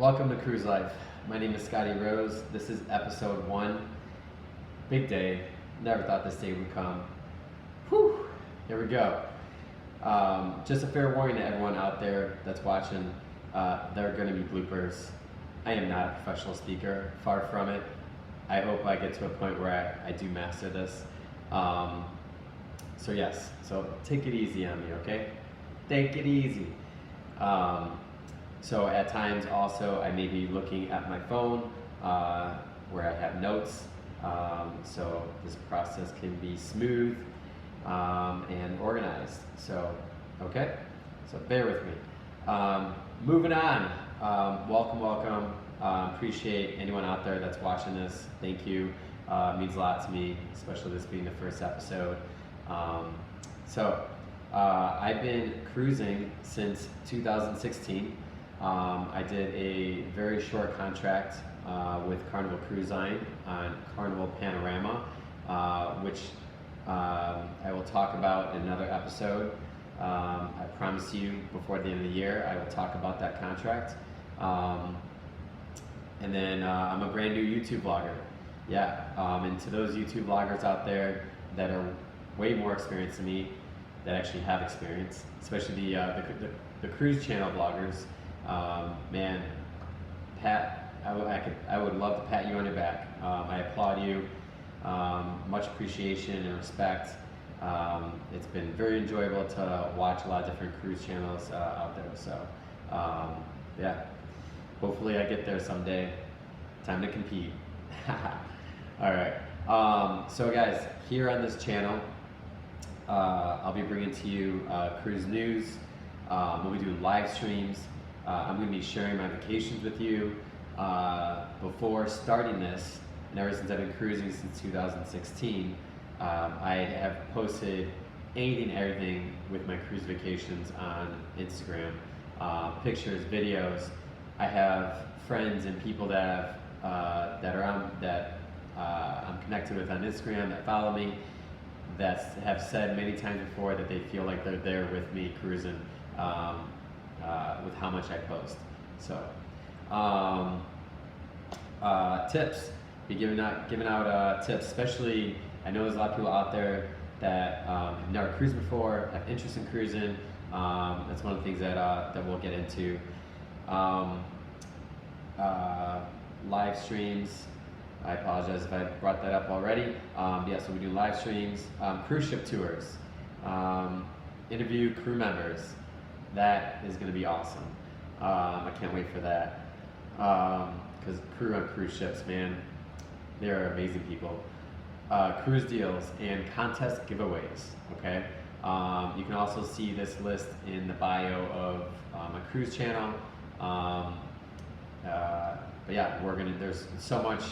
Welcome to Cruise Life. My name is Scotty Rose. This is episode 1. Big day. Never thought this day would come. Whew. Here we go. Just a fair warning to everyone out there that's watching. There are going to be bloopers. I am not a professional speaker. Far from it. I hope I get to a point where I do master this. So take it easy on me, okay? Take it easy. So at times also I may be looking at my phone where I have notes, so this process can be smooth and organized. So, okay, so bear with me. Moving on, welcome. Appreciate anyone out there that's watching this. Thank you. It means a lot to me, especially this being the first episode. I've been cruising since 2016. I did a very short contract with Carnival Cruise Line on Carnival Panorama, which I will talk about in another episode. I promise you before the end of the year I will talk about that contract. And then I'm a brand new YouTube vlogger. And to those YouTube vloggers out there that are way more experienced than me, that actually have experience, especially the cruise channel vloggers. Man, Pat, I would love to pat you on your back. I applaud you. Much appreciation and respect. It's been very enjoyable to watch a lot of different cruise channels out there. So, hopefully I get there someday. Time to compete. All right. So guys, here on this channel, I'll be bringing to you cruise news. We'll be doing live streams. I'm going to be sharing my vacations with you. Before starting this, and ever since I've been cruising since 2016, I have posted anything and everything with my cruise vacations on Instagram. Pictures, videos. I have friends and people that I'm connected with on Instagram that follow me, that have said many times before that they feel like they're there with me cruising. With how much I post. So, tips. Be giving out tips. Especially, I know there's a lot of people out there that have never cruised before, have interest in cruising. That's one of the things that we'll get into. Live streams. I apologize if I brought that up already. So we do live streams, cruise ship tours, interview crew members. That is going to be awesome. I can't wait for that. Because crew on cruise ships, man, they're amazing people. Cruise deals and contest giveaways, okay? You can also see this list in the bio of my cruise channel. There's so much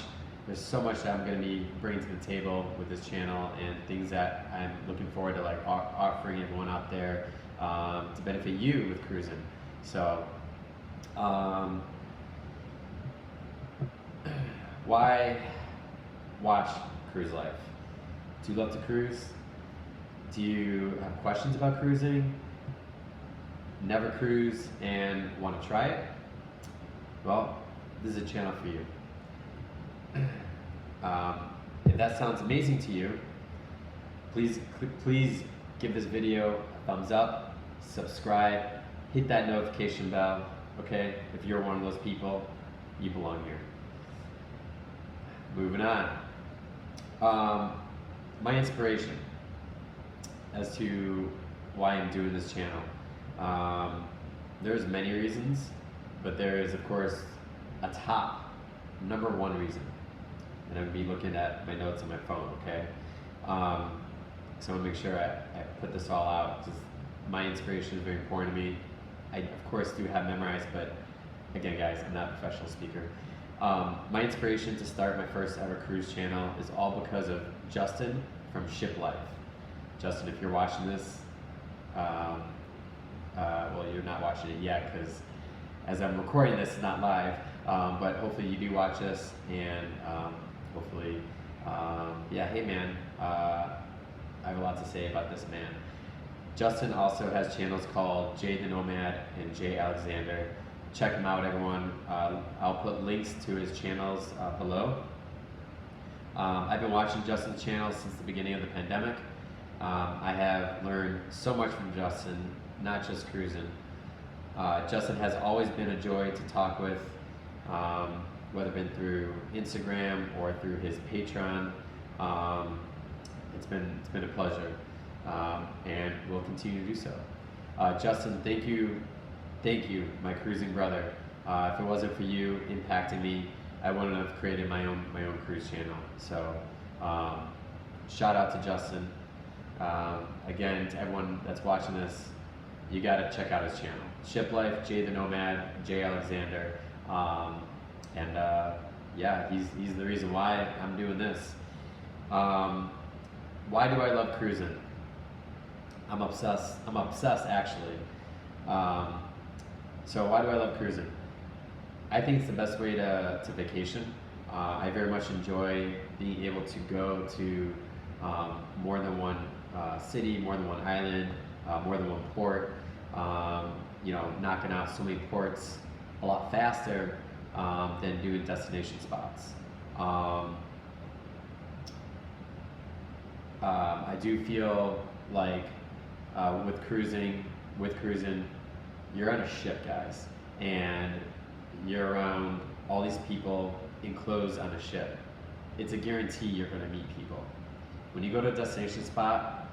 that I'm going to be bringing to the table with this channel, and things that I'm looking forward to offering everyone out there to benefit you with cruising. So, why watch Cruise Life? Do you love to cruise? Do you have questions about cruising? Never cruise and want to try it? Well, this is a channel for you. If that sounds amazing to you, please give this video a thumbs up, subscribe, hit that notification bell, okay? If you're one of those people, you belong here. Moving on. My inspiration as to why I'm doing this channel. There's many reasons, but there is, of course, a top number one reason. And I'm going to be looking at my notes on my phone, okay? So I want to make sure I put this all out, because my inspiration is very important to me. I, of course, do have memorized, but again, guys, I'm not a professional speaker. My inspiration to start my first ever cruise channel is all because of Justin from Ship Life. Justin, if you're watching this, well, you're not watching it yet, because as I'm recording this, it's not live, but hopefully you do watch this, and hopefully, hey man, I have a lot to say about this man. Justin also has channels called Jay the Nomad and Jay Alexander. check him out, everyone. I'll put links to his channels below. I've been watching Justin's channel since the beginning of the pandemic. I have learned so much from Justin, not just cruising. Justin has always been a joy to talk with, whether been through Instagram or through his Patreon. It's been a pleasure, and we'll continue to do so. Justin, thank you, my cruising brother. If it wasn't for you impacting me, I wouldn't have created my own cruise channel. So, shout out to Justin. Again, to everyone that's watching this, you gotta check out his channel. Ship Life, Jay the Nomad, Jay Alexander, yeah, he's the reason why I'm doing this. Why do I love cruising? I'm obsessed actually. So why do I love cruising? I think it's the best way to vacation. I very much enjoy being able to go to more than one city, more than one island, more than one port. You know, knocking out so many ports a lot faster than doing destination spots. I do feel like with cruising, you're on a ship, guys, and you're around all these people enclosed on a ship. It's a guarantee you're going to meet people. When you go to a destination spot,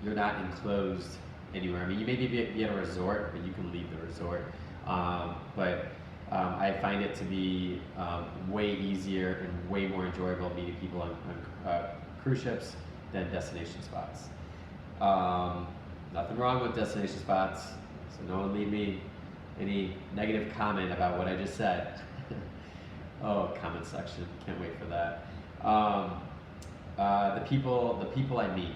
you're not enclosed anywhere. I mean, you may be at a resort, but you can leave the resort. I find it to be way easier and way more enjoyable meeting people on cruise ships than destination spots. Nothing wrong with destination spots, so no one leave me any negative comment about what I just said. Oh, comment section, can't wait for that. The people I meet.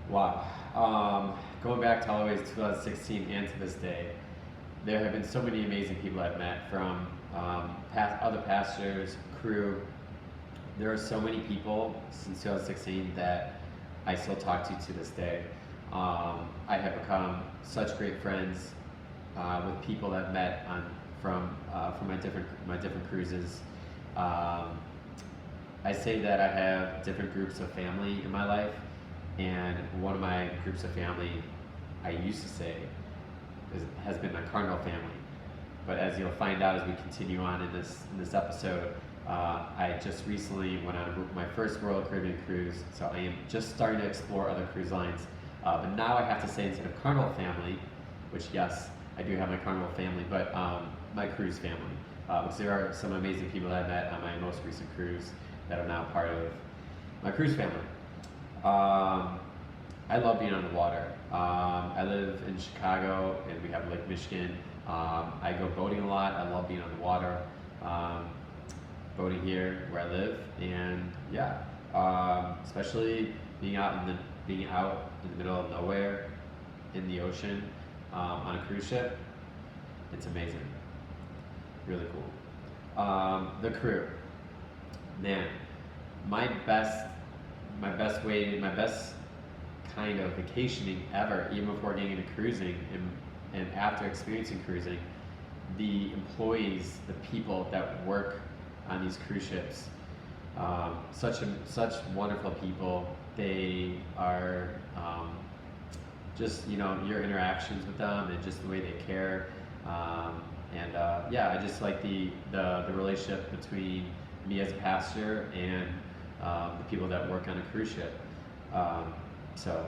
Wow. Going back to always 2016 and to this day, there have been so many amazing people I've met, from other passengers, crew. There are so many people since 2016 that I still talk to this day. I have become such great friends with people I've met from my different cruises. I say that I have different groups of family in my life, and one of my groups of family, I used to say, has been my Carnival family. But as you'll find out as we continue on in this episode, I just recently went on my first Royal Caribbean cruise, so I am just starting to explore other cruise lines. But now I have to say, instead of Carnival family, which yes, I do have my Carnival family, but my cruise family, because there are some amazing people that I met on my most recent cruise that are now part of my cruise family. I love being on the water. I live in Chicago, and we have Lake Michigan. I go boating a lot. I love being on the water, boating here where I live, and yeah, especially being out in the middle of nowhere in the ocean on a cruise ship. It's amazing, really cool. The crew, man, my best kind of vacationing ever, even before getting into cruising and after experiencing cruising, the employees, the people that work on these cruise ships, such wonderful people. They are just, you know, your interactions with them and just the way they care, yeah, I just like the relationship between me as a passenger and the people that work on a cruise ship. So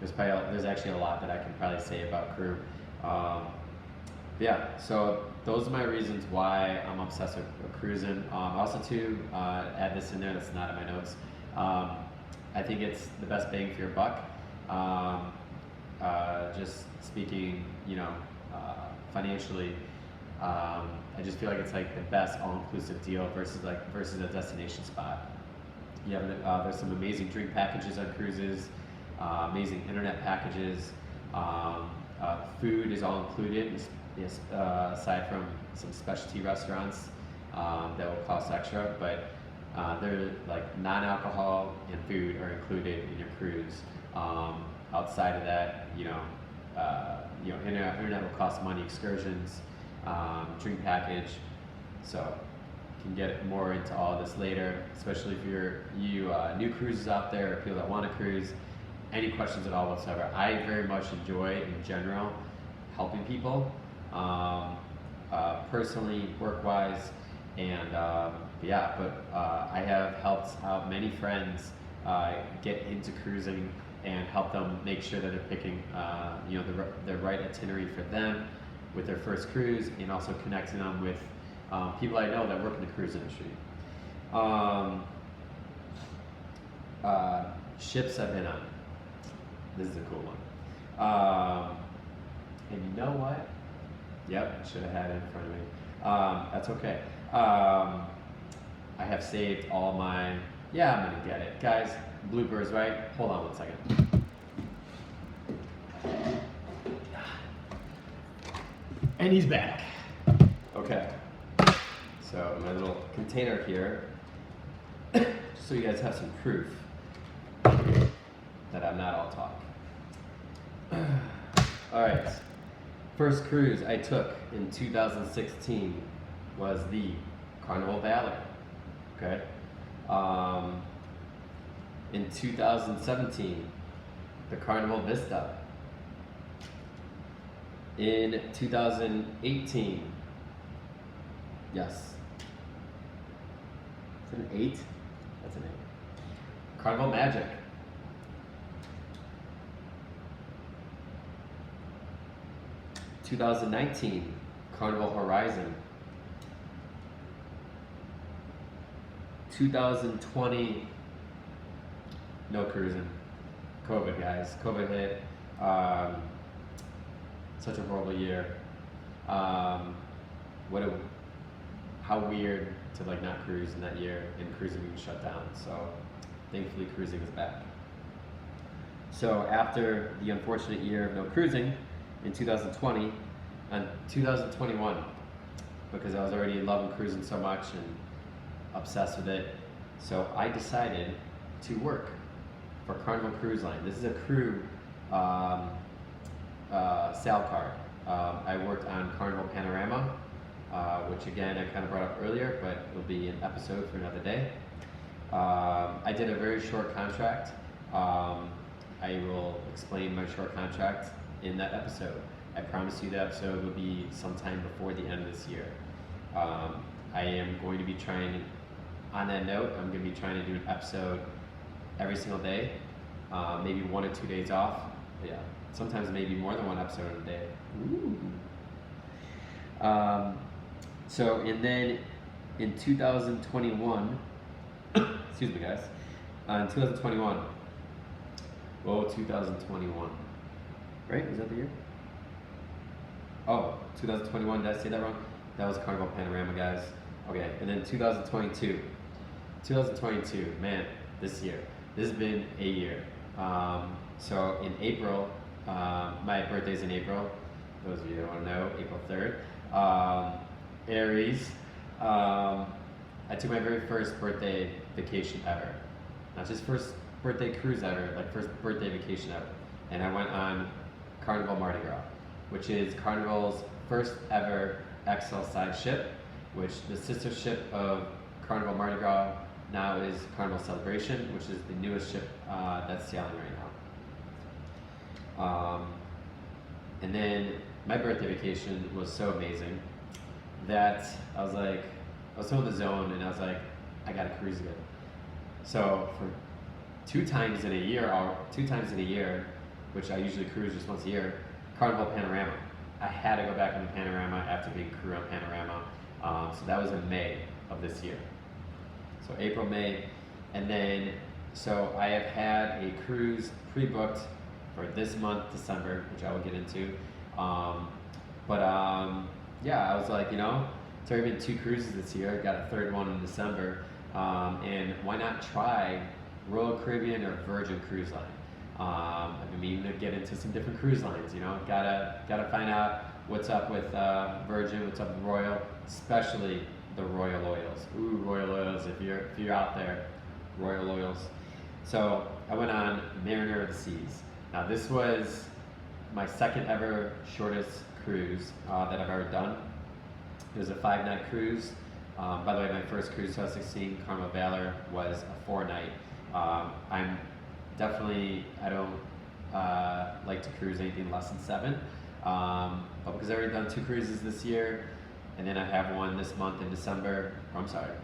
there's actually a lot that I can probably say about crew. Yeah, so those are my reasons why I'm obsessed with cruising. Also to add this in there, that's not in my notes. I think it's the best bang for your buck. Just speaking, you know, financially, I just feel like it's like the best all-inclusive deal versus a destination spot. Yeah, there's some amazing drink packages on cruises, amazing internet packages. Food is all included, aside from some specialty restaurants that will cost extra, but they're like non-alcohol and food are included in your cruise. Outside of that, internet will cost money. Excursions, drink package. So can get more into all of this later, especially if you're new cruisers out there or people that want to cruise. Any questions at all whatsoever. I very much enjoy, in general, helping people, personally, work-wise, and I have helped out many friends get into cruising and help them make sure that they're picking the right itinerary for them with their first cruise, and also connecting them with people I know that work in the cruise industry. Ships I've been on. This is a cool one. And you know what? Yep, I should have had it in front of me. That's okay. I have saved all my, I'm gonna get it. Guys, bloopers, right? Hold on one second. And he's back. Okay. So my little container here, just so you guys have some proof that I'm not all talk. All right. First cruise I took in 2016 was the Carnival Valor. Okay. In 2017, the Carnival Vista. In 2018, yes. Is it an 8? That's an 8. Carnival Magic. In 2019, Carnival Horizon. 2020, no cruising. COVID, guys. COVID hit. Such a horrible year. How weird to like not cruise in that year, and cruising being shut down. So thankfully cruising is back. So after the unfortunate year of no cruising in 2020 and 2021, because I was already loving cruising so much and obsessed with it, so I decided to work for Carnival Cruise Line. This is a crew sal card. I worked on Carnival Panorama, which again I kind of brought up earlier, but it'll be an episode for another day. I did a very short contract. I will explain my short contract in that episode. I promise you the episode will be sometime before the end of this year. I am going to be trying, on that note, I'm going to be trying to do an episode every single day, maybe 1 or 2 days off. Yeah, sometimes maybe more than one episode in a day. Ooh. And then in 2021, excuse me guys, in 2021, 2021, right? Is that the year? 2021, did I say that wrong? That was Carnival Panorama, guys. Okay, and then 2022, man, this year. This has been a year. So in April, my birthday's in April. Those of you that want to know, April 3rd. Aries. I took my very first birthday vacation ever. Not just first birthday cruise ever, like first birthday vacation ever. And I went on Carnival Mardi Gras, which is Carnival's first ever XL size ship, which the sister ship of Carnival Mardi Gras now is Carnival Celebration, which is the newest ship that's sailing right now. And then my birthday vacation was so amazing that I was still in the zone, and I was like, I gotta cruise again. So for two times in a year, which I usually cruise just once a year, Carnival Panorama. I had to go back on the Panorama after being crew on Panorama. So that was in May of this year. So April, May, and then, so I have had a cruise pre-booked for this month, December, which I will get into. I was like, it's already been 2 cruises this year. I got a 3rd one in December. And why not try Royal Caribbean or Virgin Cruise Line? I've been meaning to get into some different cruise lines, Gotta find out what's up with Virgin, what's up with Royal, especially the Royal Oils. Ooh, Royal Oils, if you're out there, Royal Oils. So I went on Mariner of the Seas. Now this was my 2nd ever shortest cruise that I've ever done. It was a 5-night cruise. By the way, my first cruise 2016, Carnival Valor, was a 4-night. I'm definitely, I don't like to cruise anything less than 7. But because I've already done 2 cruises this year, and then I have one this month in December. Oh, I'm sorry,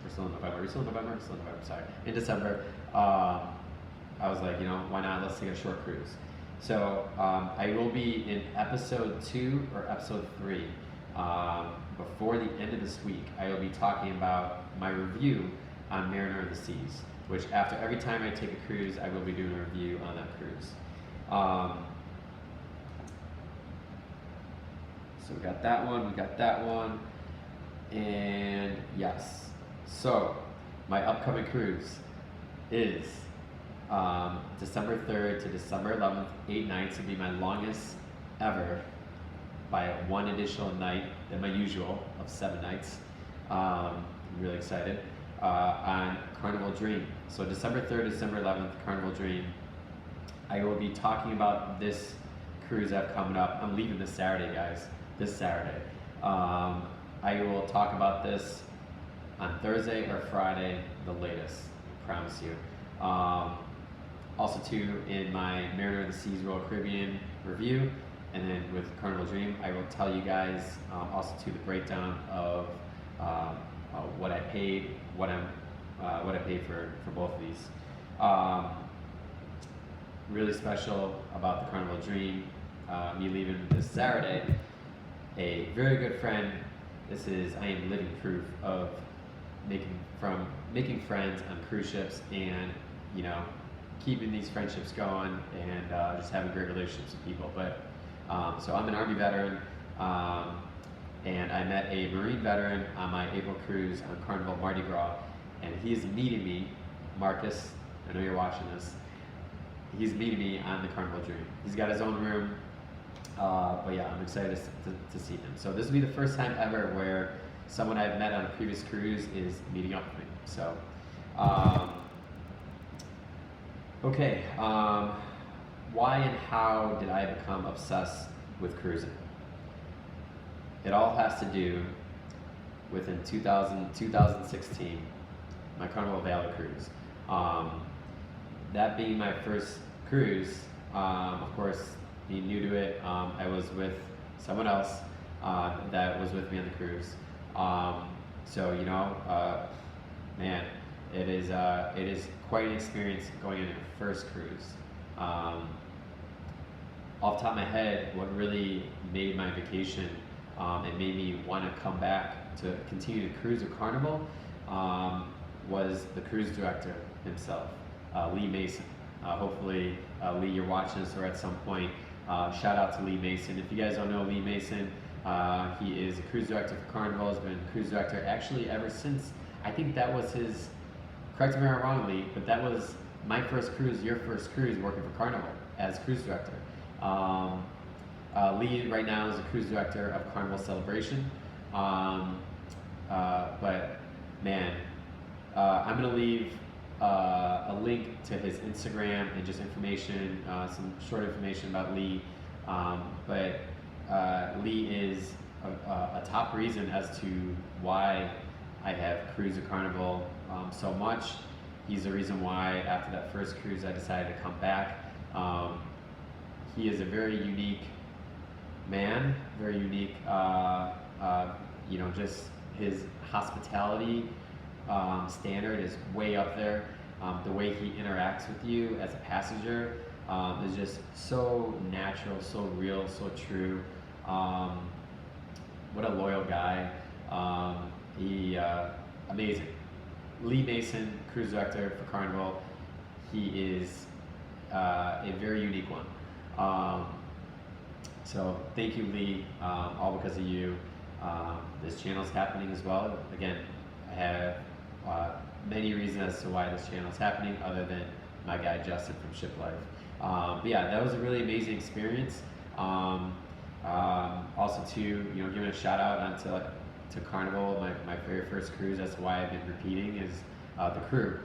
we're still in November. We're still in November. Still in November. Sorry, in December. I was like, why not? Let's take a short cruise. So I will be in episode 2 or episode 3. Before the end of this week, I will be talking about my review on Mariner of the Seas, which after every time I take a cruise, I will be doing a review on that cruise. So we got that one, and yes. So my upcoming cruise is December 3rd to December 11th, 8 nights. It'll be my longest ever by 1 additional night than my usual of 7 nights. I'm really excited. On Carnival Dream. So December 3rd, December 11th, Carnival Dream. I will be talking about this cruise I have coming up. I'm leaving this Saturday, guys. This Saturday. I will talk about this on Thursday or Friday, the latest. I promise you. Also, too, in my Mariner of the Seas Royal Caribbean review, and then with Carnival Dream, I will tell you guys also too the breakdown of what I paid, what I paid for both of these. Really special about the Carnival Dream, me leaving this Saturday. A very good friend. I am living proof of making friends on cruise ships, and keeping these friendships going, and just having great relationships with people. But so I'm an Army veteran, and I met a Marine veteran on my April cruise on Carnival Mardi Gras, and he is meeting me, Marcus. I know you're watching this. He's meeting me on the Carnival Dream. He's got his own room, but yeah, I'm excited to see him. So this will be the first time ever where someone I've met on a previous cruise is meeting up with me. So, okay, why and how did I become obsessed with cruising? It all has to do with in 2016, my Carnival Valor cruise. That being my first cruise, of course, being new to it, I was with someone else that was with me on the cruise. So man, it is quite an experience going on your first cruise. Off the top of my head, what really made my vacation and made me want to come back to continue to cruise with Carnival was the cruise director himself, Lee Mason. Hopefully, Lee, you're watching this, or at some point, shout out to Lee Mason. If you guys don't know Lee Mason, he is a cruise director for Carnival. Has been a cruise director actually ever since, I think that was his, correct me if I'm wrong, Lee, but that was my first cruise, your first cruise working for Carnival as cruise director. Lee right now is a cruise director of Carnival Celebration. But man, I'm gonna leave a link to his Instagram and just information, some short information about Lee. But Lee is a top reason as to why I have cruised with Carnival so much. He's the reason why after that first cruise I decided to come back. He is a very unique man, very unique, just his hospitality standard is way up there. The way he interacts with you as a passenger is just so natural, so real, so true. What a loyal guy. Amazing. Lee Mason, cruise director for Carnival. He is a very unique one. So thank you, Lee, all because of you. This channel is happening as well. Again, I have many reasons as to why this channel is happening other than my guy Justin from Ship Life. But yeah, that was a really amazing experience. Also too, giving a shout out onto to Carnival, my very first cruise. That's why I've been repeating is the crew.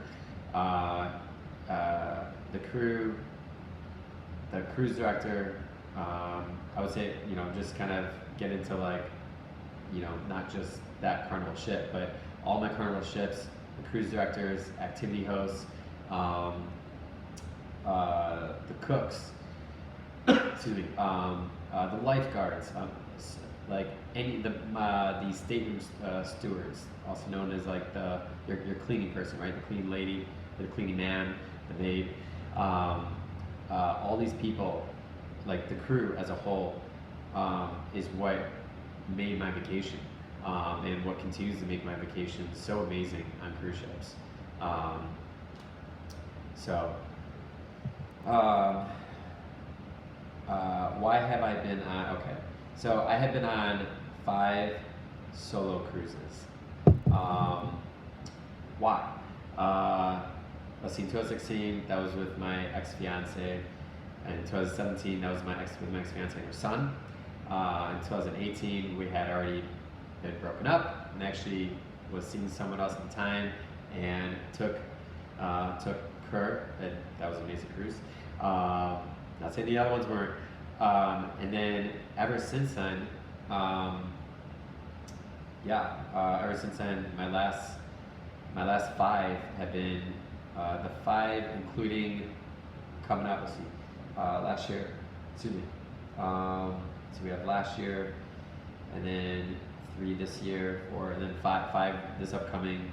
The cruise director. I would say, just kind of get into not just that Carnival ship, but all my Carnival ships, the cruise directors, activity hosts, um, the cooks, excuse me, the lifeguards, like the stateroom stewards, also known as like your cleaning person, right? The cleaning lady, the cleaning man, the maid, all these people, like the crew as a whole, is what made my vacation, and what continues to make my vacation so amazing on cruise ships. Um, so. Um, why have I been on? Okay, so I have been on 5 solo cruises. Why? Let's see. In 2016, that was with my ex-fiance, and in 2017, that was with my ex-fiance and her son. In 2018, we had already been broken up, and actually was seeing someone else at the time, and took her. And that was an amazing cruise. Not saying the other ones weren't. And then ever since then, ever since then, my last 5 have been the 5, including coming up. Let's see, last year. Excuse me. So we have last year, and then 3 this year, 4, and then 5 this upcoming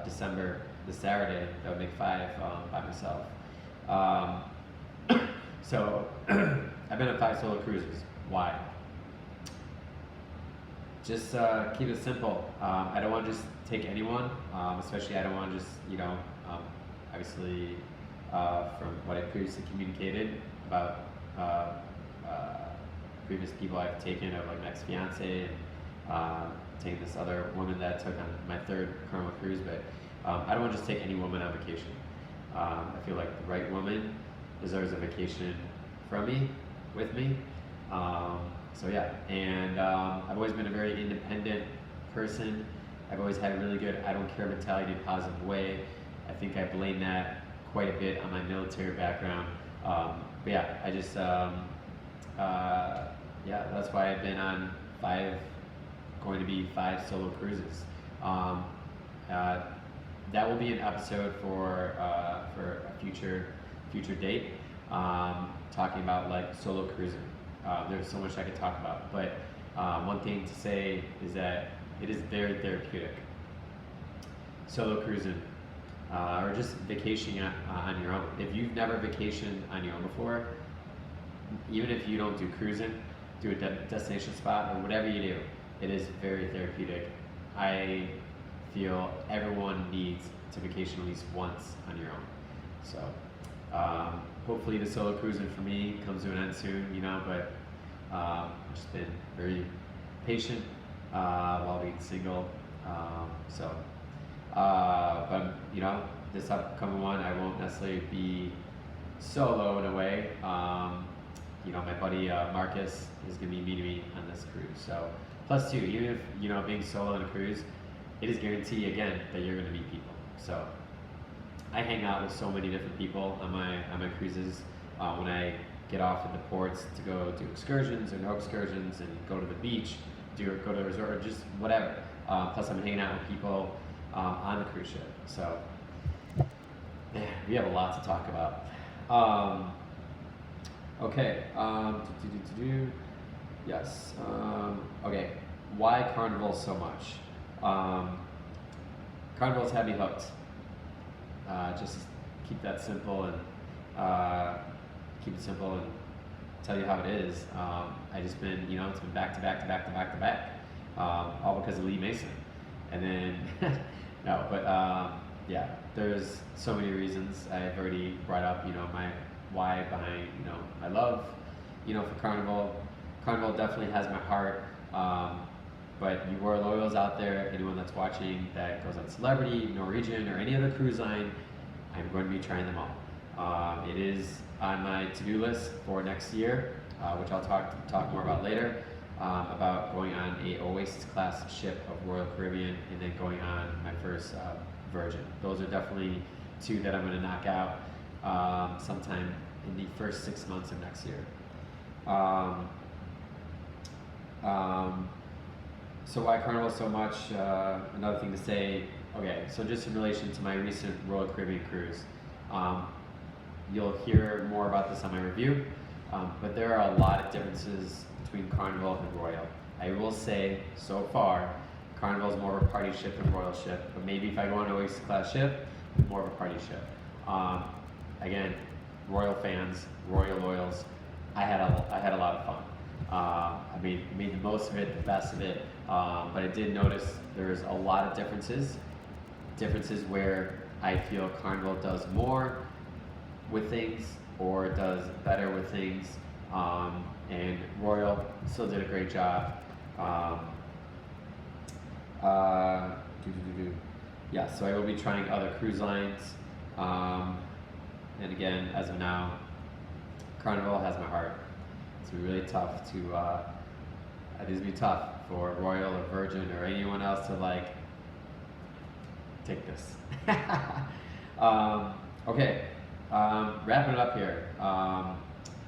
December, this Saturday. That would make 5 by myself. So I've been on 5 solo cruises. Why? Just keep it simple. I don't want to just take anyone, especially I don't want to just, obviously from what I previously communicated about previous people I've taken, of like my ex-fiance, and taking this other woman that I took on my 3rd Carnival cruise, but I don't want to just take any woman on vacation. I feel like the right woman deserves a vacation from me, with me. So yeah, and I've always been a very independent person. I've always had a really good I don't care mentality in a positive way. I think I blame that quite a bit on my military background. But yeah, I just, that's why I've been on 5, going to be 5 solo cruises. That will be an episode for a future date, talking about like solo cruising. There's so much I could talk about, but one thing to say is that it is very therapeutic. Solo cruising, or just vacationing on your own. If you've never vacationed on your own before, even if you don't do cruising, do a destination spot or whatever you do, it is very therapeutic. I feel everyone needs to vacation at least once on your own. So hopefully the solo cruising for me comes to an end soon, but I've just been very patient while being single. But this upcoming one, I won't necessarily be solo in a way. My buddy Marcus is going to be meeting me on this cruise. So plus 2, even if being solo on a cruise, it is guaranteed again that you're going to meet people. So I hang out with so many different people on my cruises. When I get off at the ports to go do excursions or no excursions, and go to the beach, go to a resort, or just whatever. Plus I'm hanging out with people on the cruise ship. So man, we have a lot to talk about. Okay. Yes. Okay. Why Carnival so much? Carnival's had me hooked. Just keep that simple, and keep it simple and tell you how it is. I just been, it's been back to back to back to back to back, all because of Lee Mason. And then, no, but yeah, there's so many reasons I've already brought up, my why behind, my love, for Carnival. Carnival definitely has my heart. But you are loyals out there, anyone that's watching that goes on Celebrity, Norwegian, or any other cruise line, I'm going to be trying them all. It is on my to-do list for next year, which I'll talk more about later, about going on a Oasis class ship of Royal Caribbean, and then going on my first Virgin. Those are definitely 2 that I'm going to knock out sometime in the first 6 months of next year. So why Carnival so much? Another thing to say. Okay, so just in relation to my recent Royal Caribbean cruise, um, you'll hear more about this on my review, but there are a lot of differences between Carnival and Royal. I will say, so far, Carnival is more of a party ship than Royal ship, but maybe if I go on an Oyster class ship, more of a party ship. Again, Royal fans, Royal loyals, I had a lot of fun. I made the most of it, the best of it, but I did notice there's a lot of differences where I feel Carnival does more with things or does better with things, and Royal still did a great job. Yeah, so I will be trying other cruise lines, and again, as of now, Carnival has my heart. It's gonna be really tough to, it's gonna be tough for Royal or Virgin or anyone else to like take this. Okay, wrapping it up here. I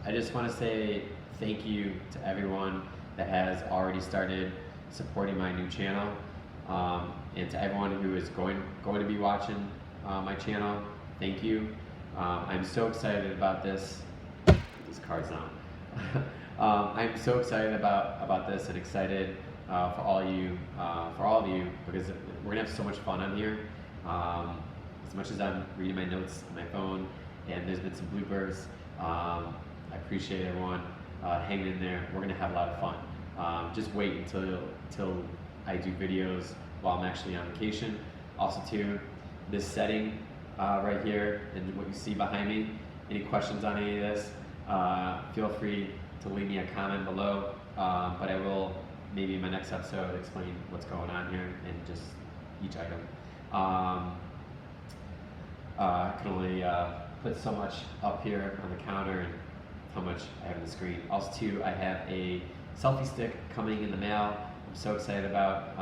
just want to say thank you to everyone that has already started supporting my new channel, and to everyone who is going to be watching my channel. Thank you. I'm so excited about this. Put these cards on. I'm so excited about this and excited for all of you, because we're gonna have so much fun on here. As much as I'm reading my notes on my phone, and there's been some bloopers, I appreciate everyone hanging in there. We're gonna have a lot of fun. Just wait until I do videos while I'm actually on vacation. Also, too, this setting right here and what you see behind me. Any questions on any of this? Feel free to leave me a comment below, but I will maybe in my next episode explain what's going on here and just each item. I can only put so much up here on the counter and how much I have on the screen. Also too, I have a selfie stick coming in the mail. I'm so excited about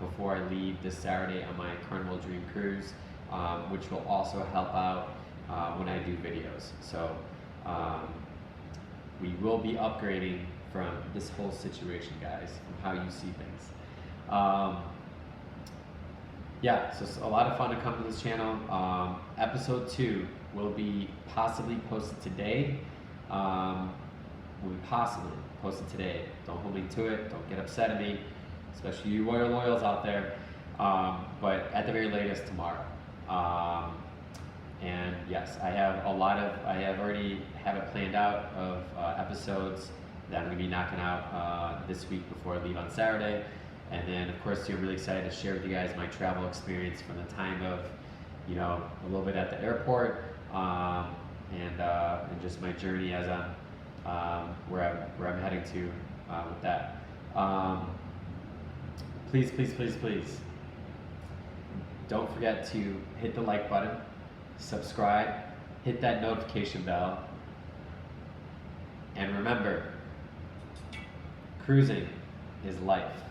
before I leave this Saturday on my Carnival Dream Cruise, which will also help out when I do videos. So we will be upgrading from this whole situation, guys, from how you see things. Yeah, so it's a lot of fun to come to this channel. Episode 2 will be possibly posted today. Will be possibly posted today. Don't hold me to it. Don't get upset at me, especially you Royal loyals out there. But at the very latest, tomorrow. And yes, I already have it planned out of episodes that I'm gonna be knocking out this week before I leave on Saturday. And then, of course, I'm really excited to share with you guys my travel experience from the time of, a little bit at the airport, and just my journey as I'm where I'm heading to with that. Please, please, please, please, don't forget to hit the like button, subscribe, hit that notification bell, and remember, cruising is life.